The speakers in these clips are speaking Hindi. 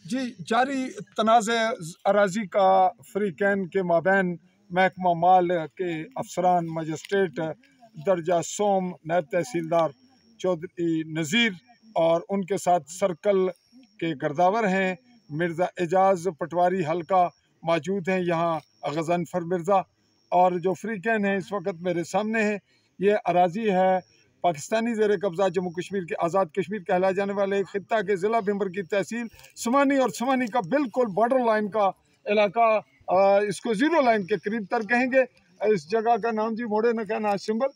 जी, जारी तनाज़ अराज़ी का फ़रीक़ैन के माबैन महकमा माल के अफसरान, मजिस्ट्रेट दर्जा सोम, नायब तहसीलदार चौधरी नज़ीर और उनके साथ सर्कल के गर्दावर हैं मिर्ज़ा एजाज़ पटवारी हल्का मौजूद हैं यहाँ गज़नफ़र मिर्ज़ा। और जो फ़रीक़ैन हैं इस वक्त मेरे सामने हैं। ये अराज़ी है पाकिस्तानी ज़ेर कब्ज़ा जम्मू कश्मीर के आज़ाद कश्मीर कहलाए जाने वाले ख़ित्ता के ज़िला भिंबर की तहसील समानी और समानी का बिल्कुल बॉर्डर लाइन का इलाका, इसको ज़ीरो लाइन के करीब तर कहेंगे। इस जगह का नाम जी मोड़े न कहना सिंबल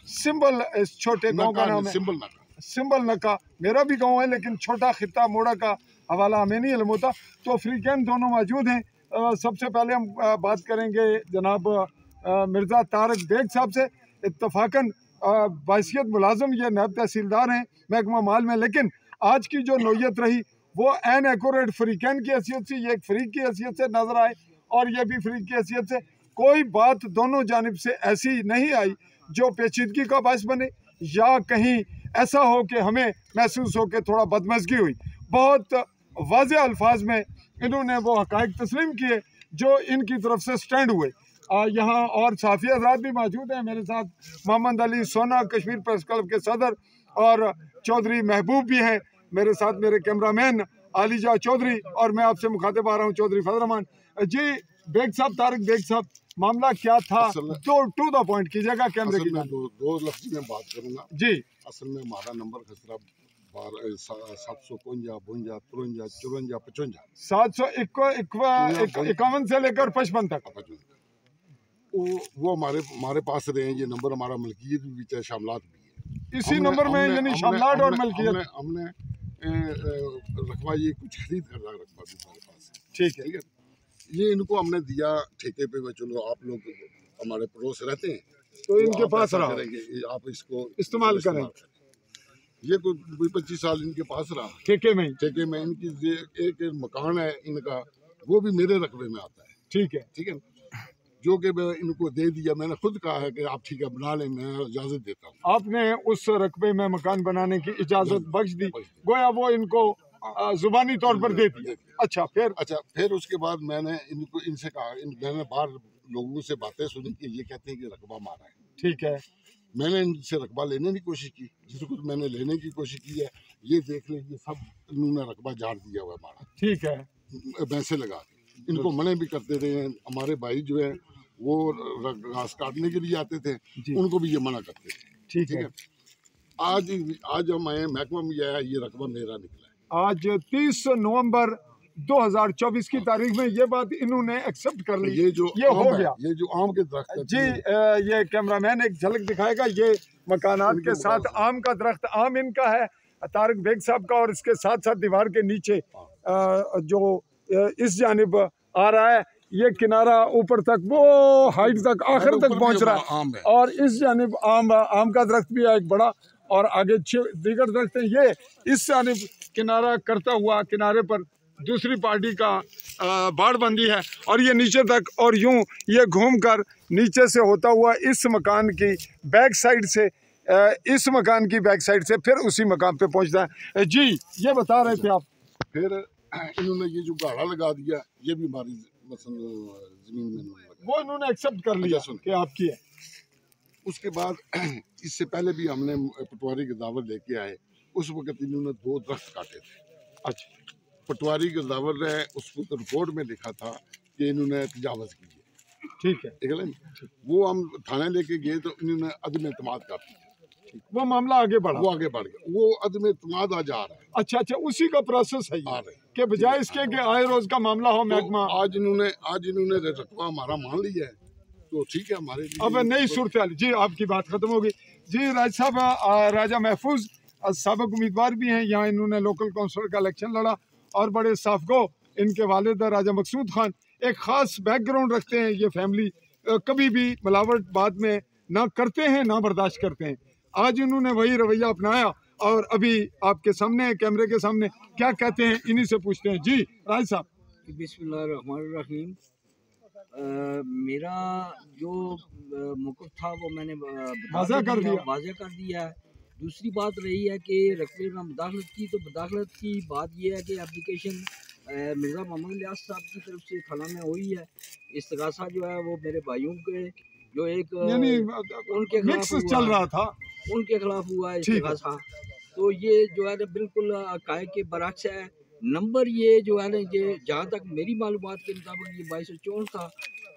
सिंबल इस छोटे गांव का नाम है सिंबल नका। मेरा भी गांव है लेकिन छोटा खित्ता मोड़ा का हवाला हमें नहीं इल्म होता। तो अफ्रीकन दोनों मौजूद हैं। सबसे पहले हम बात करेंगे जनाब मिर्ज़ा तारक बेग साहब से। इत्तफाकन बासियत मुलाजम ये नायब तहसीलदार हैं महकमा माल में, लेकिन आज की जो नौयत रही वो एन एक्यूरेट फ़रीक़ैन की हैसियत से, ये एक फ़रीक की हैसियत से नज़र आए और ये भी फ़रीक की हैसियत से। कोई बात दोनों जानिब से ऐसी नहीं आई जो पेचीदगी का बायस बने या कहीं ऐसा हो कि हमें महसूस हो कि थोड़ा बदमज़गी हुई। बहुत वाज़ेह अल्फाज में इन्होंने वो हक़ाइक़ तस्लीम किए जो इनकी तरफ से स्टैंड हुए। यहाँ और साफ़ी हज़रात भी मौजूद हैं मेरे साथ। मोहम्मद अली सोना कश्मीर प्रेस क्लब के सदर और चौधरी महबूब भी हैं मेरे साथ, मेरे कैमरामैन आलिजा चौधरी, और मैं आपसे मुखातिब आ रहा हूँ चौधरी फजल रहमान जी। बेग साहब, तारिक बेग साहब, मामला क्या था? तो टू द पॉइंट कीजिएगा कैमरे की। दो लफ्ज़ में बात करूँगा जी। असल में हमारा नंबर खसरा 752 53 54 751 से लेकर 55 तक वो हमारे पास रहे हैं। ये नंबर हमारा मलकियत भी है, शामलात भी है इसी नंबर में, यानी शामलात और मलकियत। हमने रकबा ये कुछ खरीद कर रहा रकबा भी हमारे पास है। ठीक है। ये इनको हमने दिया ठेके पे। चलो आप लोग हमारे पड़ोस रहते हैं तो इनके पास रहा, आप इसको इस्तेमाल करें। ये कोई 25 साल इनके पास रहा ठेके में इनकी एक मकान है इनका, वो भी मेरे रकबे में आता है। ठीक है, जो कि मैं इनको दे दिया। मैंने खुद कहा है कि आप ठीक है बना लें, मैं इजाज़त देता हूँ। आपने उस रकबे में मकान बनाने की इजाज़त बख्श दी, गोया वो इनको जुबानी तौर पर दे दिया। अच्छा, फिर उसके बाद मैंने इनसे कहा, मैंने बाहर लोगों से बातें सुनी कि ये कहते हैं कि रकबा मारा है। ठीक है। मैंने इनसे रकबा लेने की कोशिश की, जिसको मैंने लेने की कोशिश की है, ये देख लें, ये सब इन्होंने रकबा झाड़ दिया हुआ हमारा। ठीक है। पैसे लगा के इनको मने भी करते रहे हैं। हमारे भाई जो है वो घास काटने के लिए आते थे, उनको भी ये मना करते थे। ठीक है। आज हम आए महकमा में आया, ये रकबा मेरा निकला है। आज 30 नवंबर 2024 की तारीख में ये बात इन्होंने एक्सेप्ट कर ली। ये हो गया। ये जो आम के दरख्त जी, ये कैमरामैन एक झलक दिखाएगा। ये मकानात के साथ आम का दरख्त, आम इनका है तारिक बेग साहब का, और इसके साथ साथ दीवार के नीचे जो इस जानिब आ रहा है, ये किनारा ऊपर तक, वो हाइट तक, आखिर तक पहुंच रहा है। और इस जानिब आम का दरख्त भी है एक बड़ा, और आगे दीगर दरख्त हैं। ये इस जानिब किनारा करता हुआ किनारे पर दूसरी पार्टी का बाड़बंदी है, और ये नीचे तक, और यूं ये घूमकर नीचे से होता हुआ इस मकान की बैक साइड से, इस मकान की बैक साइड से फिर उसी मकान पे पहुंचता है। जी, ये बता रहे थे आप। फिर इन्होंने ये जो गाड़ा लगा दिया, ये भी हमारी जमीन में वो इन्होंने एक्सेप्ट कर लिया कि आपकी है। उसके बाद इससे पहले भी हमने पटवारी की दावत लेके आए, उस वक्त इन्होंने 2 दरख्त काटे थे। अच्छा। पटवारी की दावत है, उस रिपोर्ट में लिखा था कि इन्होंने तजावज़ की है। ठीक है। वो हम थाने लेके गए तो इन्होंने अदम एतमाद कर दिया। वो मामला आगे बढ़ा, वो आगे बढ़ गया। वो अदम एतमाद आज आ रहा है। अच्छा, उसी का प्रोसेस है कि बजाय इसके कि आए रोज का मामला हो महकमा। आज इन्होंने रकबा हमारा मान लिया है, तो ठीक है हमारे लिए। अब नई सूरत। जी, आपकी बात खत्म होगी। जी, राज साहब, राजा महफूज साबिक उम्मीदवार भी हैं यहाँ। इन्होंने लोकल काउंसिलर का इलेक्शन लड़ा और बड़े साफगो इनके वालिद राजा मकसूद खान एक ख़ास बैकग्राउंड रखते हैं। ये फैमिली कभी भी मिलावट बाद में ना करते हैं ना बर्दाश्त करते हैं। आज इन्होंने वही रवैया अपनाया और अभी आपके सामने कैमरे के सामने क्या कहते हैं, इन्हीं से पूछते हैं। जी राज साहब। बिस्मिल्लाहिर्रहमानिर्रहीम। मेरा जो मौक़िफ़ था वो मैंने वाज़ेह कर दिया है दूसरी बात रही है कि रकबे में मुदाखलत की, तो मुदाखलत की बात यह है कि एप्लीकेशन मिर्ज़ा मोहम्मद लियास साहब की तरफ से थाना में हुई है। इस्तगासा जो है वो मेरे भाइयों के जो एक यानी उनके मिक्स चल रहा था, उनके खिलाफ हुआ है इस्तगासा। तो ये जो है ना बिल्कुल हक़ाइक़ के बरअक्स है। नंबर ये जो है ना, ये जहाँ तक मेरी मालूमात के मुताबिक ये 2264 था।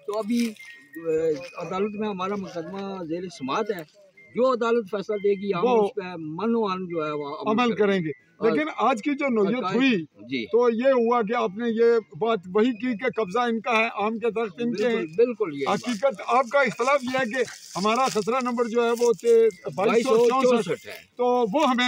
तो अभी अदालत में हमारा मुकदमा ज़ेर समाअत है। जो अदालत फैसला देगी हम उस पर मनोमान जो है वो अमल करेंगे। लेकिन आज की जो नौयत हुई जी, तो ये हुआ कि आपने ये बात वही की कि कब्जा इनका है, आम के दरख्त इनके हैं। बिल्कुल ये हकीकत आपका इख्तलाफ ये है कि हमारा खसरा नंबर जो है वो 2264 है। तो वो हमें